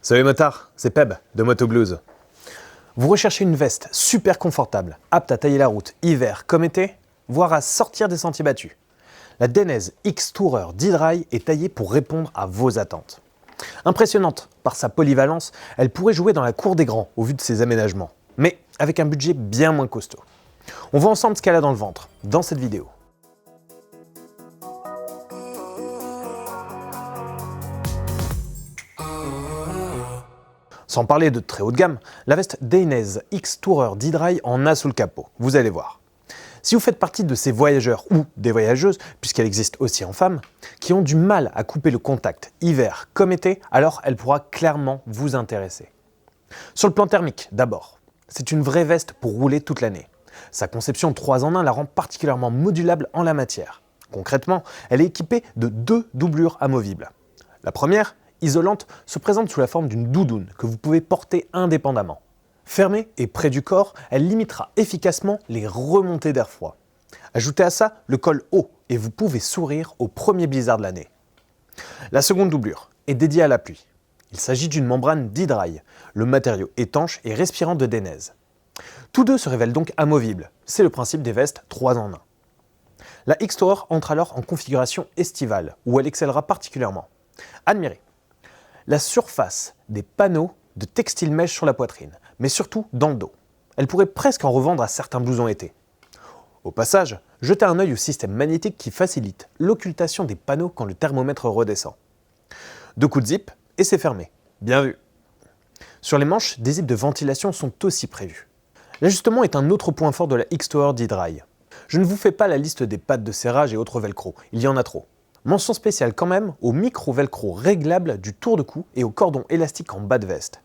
Salut motard, c'est Peb de Moto Blues. Vous recherchez une veste super confortable, apte à tailler la route hiver comme été, voire à sortir des sentiers battus. La Dainese X-Tourer D-Dry est taillée pour répondre à vos attentes. Impressionnante par sa polyvalence, elle pourrait jouer dans la cour des grands au vu de ses aménagements, mais avec un budget bien moins costaud. On voit ensemble ce qu'elle a dans le ventre, dans cette vidéo. Sans parler de très haut de gamme, la veste Dainese X-Tourer D-Dry en a sous le capot, vous allez voir. Si vous faites partie de ces voyageurs ou des voyageuses, puisqu'elle existe aussi en femmes, qui ont du mal à couper le contact hiver comme été, alors elle pourra clairement vous intéresser. Sur le plan thermique, d'abord, c'est une vraie veste pour rouler toute l'année. Sa conception 3 en 1 la rend particulièrement modulable en la matière. Concrètement, elle est équipée de 2 doublures amovibles. La première, isolante, se présente sous la forme d'une doudoune que vous pouvez porter indépendamment. Fermée et près du corps, elle limitera efficacement les remontées d'air froid. Ajoutez à ça le col haut et vous pouvez sourire au premier blizzard de l'année. La seconde doublure est dédiée à la pluie. Il s'agit d'une membrane D-Dry, le matériau étanche et respirant de Dainese. Tous deux se révèlent donc amovibles, c'est le principe des vestes 3 en 1. La X-Tourer entre alors en configuration estivale, où elle excellera particulièrement. Admirez la surface des panneaux de textile mèche sur la poitrine, mais surtout dans le dos. Elle pourrait presque en revendre à certains blousons été. Au passage, jetez un œil au système magnétique qui facilite l'occultation des panneaux quand le thermomètre redescend. 2 coups de zip et c'est fermé. Bien vu. Sur les manches, des zips de ventilation sont aussi prévus. L'ajustement est un autre point fort de la X-Tourer D-Dry. Je ne vous fais pas la liste des pattes de serrage et autres velcro, il y en a trop. Mention spéciale quand même au micro-velcro réglable du tour de cou et au cordon élastique en bas de veste.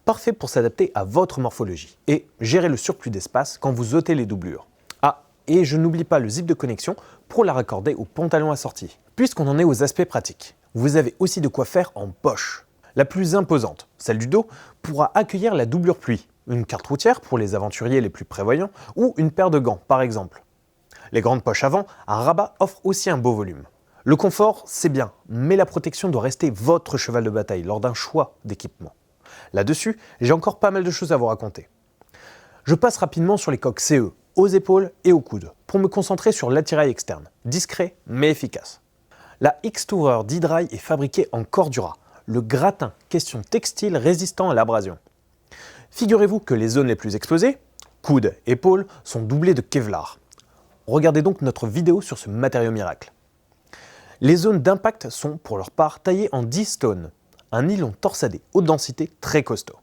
Parfait pour s'adapter à votre morphologie et gérer le surplus d'espace quand vous ôtez les doublures. Ah, et je n'oublie pas le zip de connexion pour la raccorder au pantalon assorti. Puisqu'on en est aux aspects pratiques, vous avez aussi de quoi faire en poche. La plus imposante, celle du dos, pourra accueillir la doublure pluie, une carte routière pour les aventuriers les plus prévoyants ou une paire de gants par exemple. Les grandes poches avant, un rabat offre aussi un beau volume. Le confort, c'est bien, mais la protection doit rester votre cheval de bataille lors d'un choix d'équipement. Là-dessus, j'ai encore pas mal de choses à vous raconter. Je passe rapidement sur les coques CE, aux épaules et aux coudes, pour me concentrer sur l'attirail externe, discret mais efficace. La X-Tourer D-Dry est fabriquée en Cordura, le gratin question textile résistant à l'abrasion. Figurez-vous que les zones les plus exposées, coudes, épaules, sont doublées de Kevlar. Regardez donc notre vidéo sur ce matériau miracle. Les zones d'impact sont, pour leur part, taillées en 10 stone, un nylon torsadé haute densité très costaud.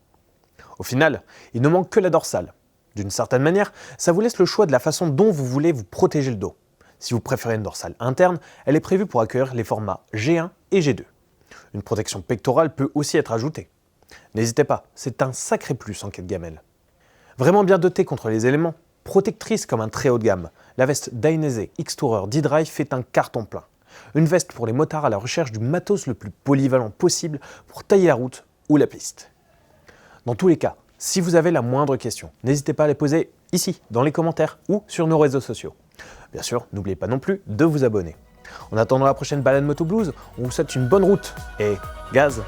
Au final, il ne manque que la dorsale. D'une certaine manière, ça vous laisse le choix de la façon dont vous voulez vous protéger le dos. Si vous préférez une dorsale interne, elle est prévue pour accueillir les formats G1 et G2. Une protection pectorale peut aussi être ajoutée. N'hésitez pas, c'est un sacré plus en quête gamelle. Vraiment bien dotée contre les éléments, protectrice comme un très haut de gamme, la veste Dainese X-Tourer D-Dry fait un carton plein. Une veste pour les motards à la recherche du matos le plus polyvalent possible pour tailler la route ou la piste. Dans tous les cas, si vous avez la moindre question, n'hésitez pas à les poser ici, dans les commentaires ou sur nos réseaux sociaux. Bien sûr, n'oubliez pas non plus de vous abonner. En attendant la prochaine balade Moto Blues, on vous souhaite une bonne route et gaz!